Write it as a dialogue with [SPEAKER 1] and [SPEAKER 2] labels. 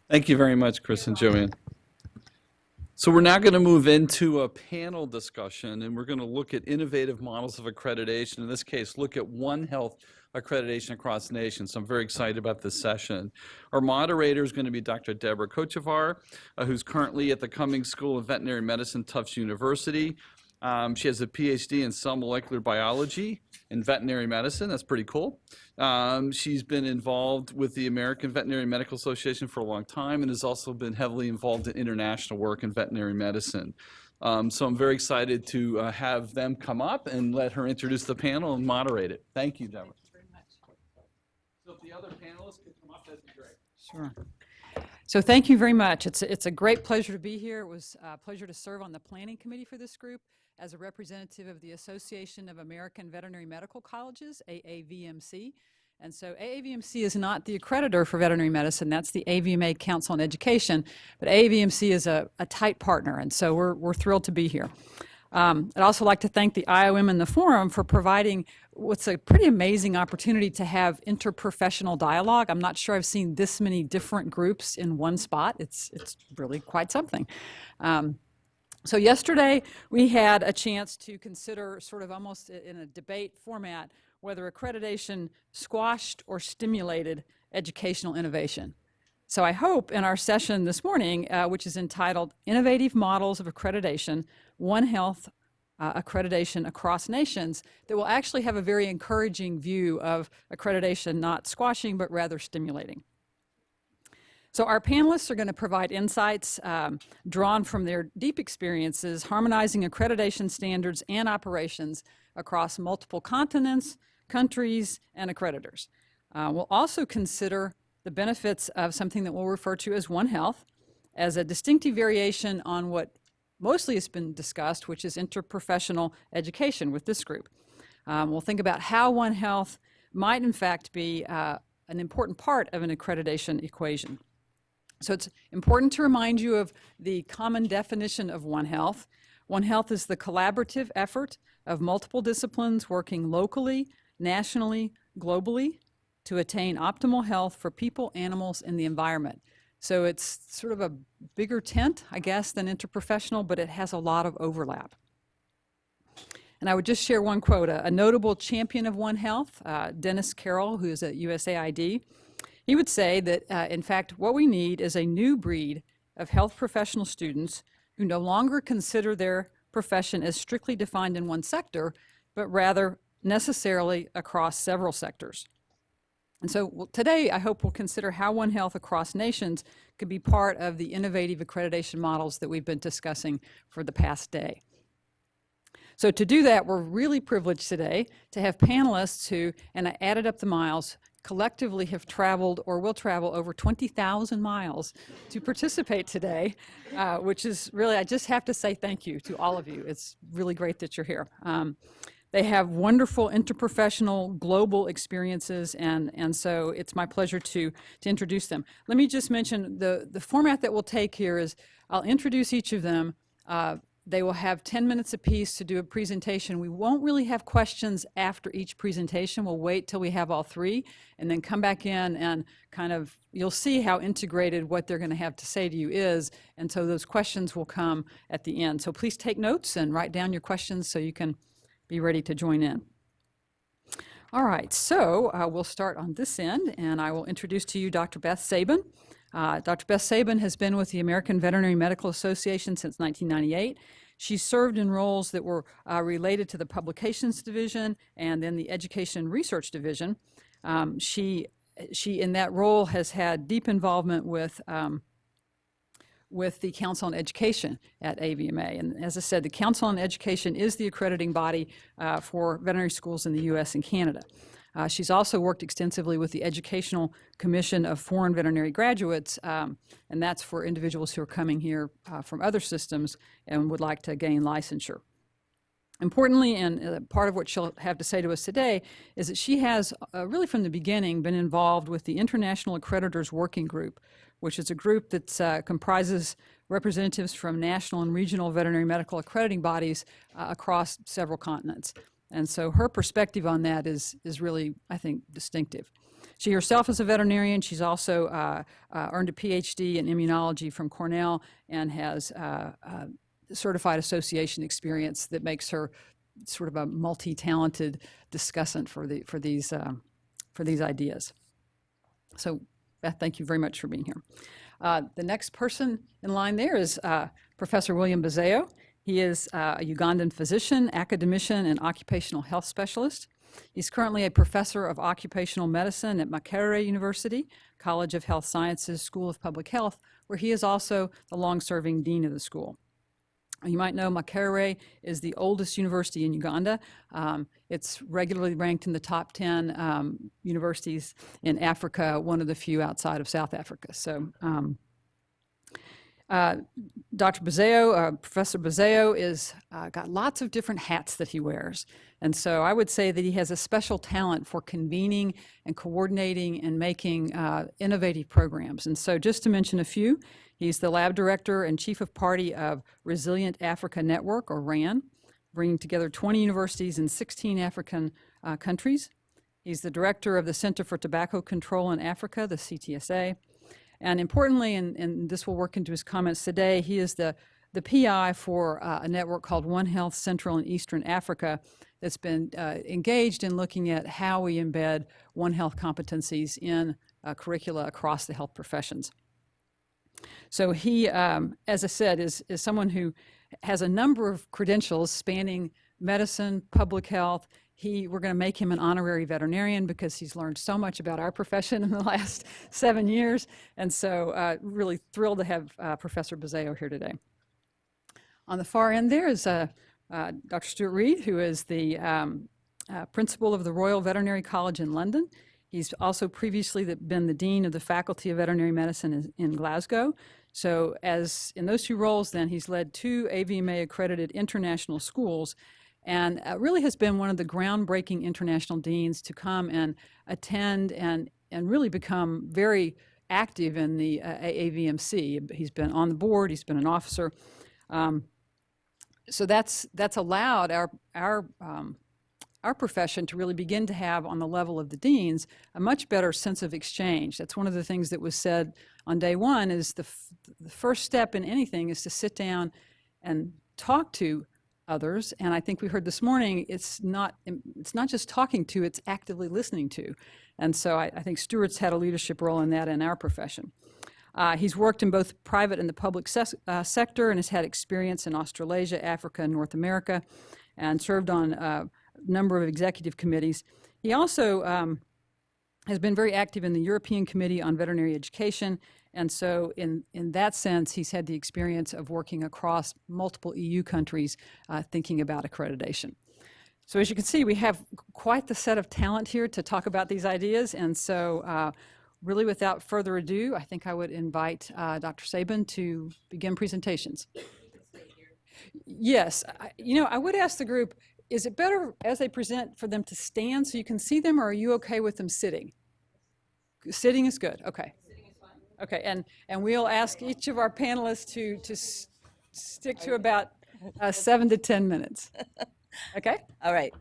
[SPEAKER 1] Thank you very much, Chris and Joanne. So we're now going to move into a panel discussion, and we're going to look at innovative models of accreditation. In this case, look at One Health accreditation across nations. So I'm very excited about this session. Our moderator is going to be Dr. Deborah Kochevar, who's currently at the Cummings School of Veterinary Medicine, Tufts University. She has a PhD in cell molecular biology in veterinary medicine. That's pretty cool. She's been involved with the American Veterinary Medical Association for a long time and has also been heavily involved in international work in veterinary medicine. So I'm very excited to have them come up and let her introduce the panel and moderate it. Thank you, Deborah.
[SPEAKER 2] Thank you very much.
[SPEAKER 1] So if the other panelists could come up, that'd be great.
[SPEAKER 2] Sure. So thank you very much. It's a great pleasure to be here. It was a pleasure to serve on the planning committee for this group as a representative of the Association of American Veterinary Medical Colleges, AAVMC. And so AAVMC is not the accreditor for veterinary medicine. That's the AVMA Council on Education. But AAVMC is a tight partner, and so we're thrilled to be here. I'd also like to thank the IOM and the forum for providing what's a pretty amazing opportunity to have interprofessional dialogue. I'm not sure I've seen this many different groups in one spot. It's really quite something. So yesterday we had a chance to consider, sort of almost in a debate format, whether accreditation squashed or stimulated educational innovation. So I hope in our session this morning, which is entitled Innovative Models of Accreditation, One Health Accreditation Across Nations, that we'll actually have a very encouraging view of accreditation not squashing but rather stimulating. So our panelists are going to provide insights drawn from their deep experiences harmonizing accreditation standards and operations across multiple continents, countries, and accreditors. We'll also consider the benefits of something that we'll refer to as One Health as a distinctive variation on what mostly has been discussed, which is interprofessional education with this group. We'll think about how One Health might in fact be an important part of an accreditation equation. So it's important to remind you of the common definition of One Health. One Health is the collaborative effort of multiple disciplines working locally, nationally, globally to attain optimal health for people, animals, and the environment. So it's sort of a bigger tent, I guess, than interprofessional, but it has a lot of overlap. And I would just share one quote. A notable champion of One Health, Dennis Carroll, who is at USAID, he would say that, in fact, what we need is a new breed of health professional students who no longer consider their profession as strictly defined in one sector, but rather necessarily across several sectors. And so today, I hope we'll consider how One Health across nations could be part of the innovative accreditation models that we've been discussing for the past day. So to do that, we're really privileged today to have panelists who, and I added up the miles, collectively have traveled or will travel over 20,000 miles to participate today, which is really, I just have to say thank you to all of you. It's really great that you're here. They have wonderful interprofessional global experiences, and so it's my pleasure to introduce them. Let me just mention the format that we'll take here is I'll introduce each of them. They will have 10 minutes apiece to do a presentation. We won't really have questions after each presentation. We'll wait till we have all three and then come back in and kind of, you'll see how integrated what they're going to have to say to you is, and so those questions will come at the end. So please take notes and write down your questions so you can be ready to join in. All right, so we'll start on this end, and I will introduce to you Dr. Beth Saban. Dr. Beth Saban has been with the American Veterinary Medical Association since 1998. She served in roles that were related to the Publications Division and then the Education Research Division. She in that role has had deep involvement with the Council on Education at AVMA. And as I said, the Council on Education is the accrediting body for veterinary schools in the U.S. and Canada. She's also worked extensively with the Educational Commission of Foreign Veterinary Graduates, and that's for individuals who are coming here from other systems and would like to gain licensure. Importantly, and part of what she'll have to say to us today, is that she has really from the beginning been involved with the International Accreditors Working Group, which is a group that comprises representatives from national and regional veterinary medical accrediting bodies across several continents. And so her perspective on that is really, I think, distinctive. She herself is a veterinarian. She's also earned a PhD in immunology from Cornell and has certified association experience that makes her sort of a multi-talented discussant for these ideas. So, Beth, thank you very much for being here. The next person in line there is Professor William Bozzio. He is a Ugandan physician, academician, and occupational health specialist. He's currently a professor of occupational medicine at Makerere University, College of Health Sciences, School of Public Health, where he is also the long-serving dean of the school. You might know Makerere is the oldest university in Uganda. It's regularly ranked in the top 10 universities in Africa, one of the few outside of South Africa. So Dr. Bozzio, Professor Bozzio, is got lots of different hats that he wears. And so I would say that he has a special talent for convening and coordinating and making innovative programs. And so just to mention a few, he's the lab director and chief of party of Resilient Africa Network, or RAN, bringing together 20 universities in 16 African countries. He's the director of the Center for Tobacco Control in Africa, the CTSA. And importantly, and this will work into his comments today, he is the PI for a network called One Health Central and Eastern Africa that's been engaged in looking at how we embed One Health competencies in curricula across the health professions. So he, as I said, is someone who has a number of credentials spanning medicine, public health. We're going to make him an honorary veterinarian because he's learned so much about our profession in the last 7 years. And so really thrilled to have Professor Bozzio here today. On the far end there is Dr. Stuart Reid, who is the principal of the Royal Veterinary College in London. He's also previously been the dean of the Faculty of Veterinary Medicine in Glasgow. So as in those two roles, then, he's led 2 AVMA accredited international schools and really has been one of the groundbreaking international deans to come and attend and really become very active in the AAVMC. He's been on the board, he's been an officer. So that's allowed our profession to really begin to have, on the level of the deans, a much better sense of exchange. That's one of the things that was said on day one, is the first step in anything is to sit down and talk to others. And I think we heard this morning, it's not just talking to, it's actively listening to. And so I think Stuart's had a leadership role in that in our profession. He's worked in both private and the public sector and has had experience in Australasia, Africa, and North America, and served on a number of executive committees. He also has been very active in the European Committee on Veterinary Education, and so in that sense, he's had the experience of working across multiple EU countries thinking about accreditation. So as you can see, we have quite the set of talent here to talk about these ideas, and so really without further ado, I think I would invite Dr. Saban to begin presentations. Yes, I would ask the group, is it better as they present for them to stand so you can see them, or are you okay with them sitting? Sitting is good, okay. Sitting is fine. Okay, and we'll ask each of our panelists to stick to about 7 to 10 minutes. Okay?
[SPEAKER 3] All right.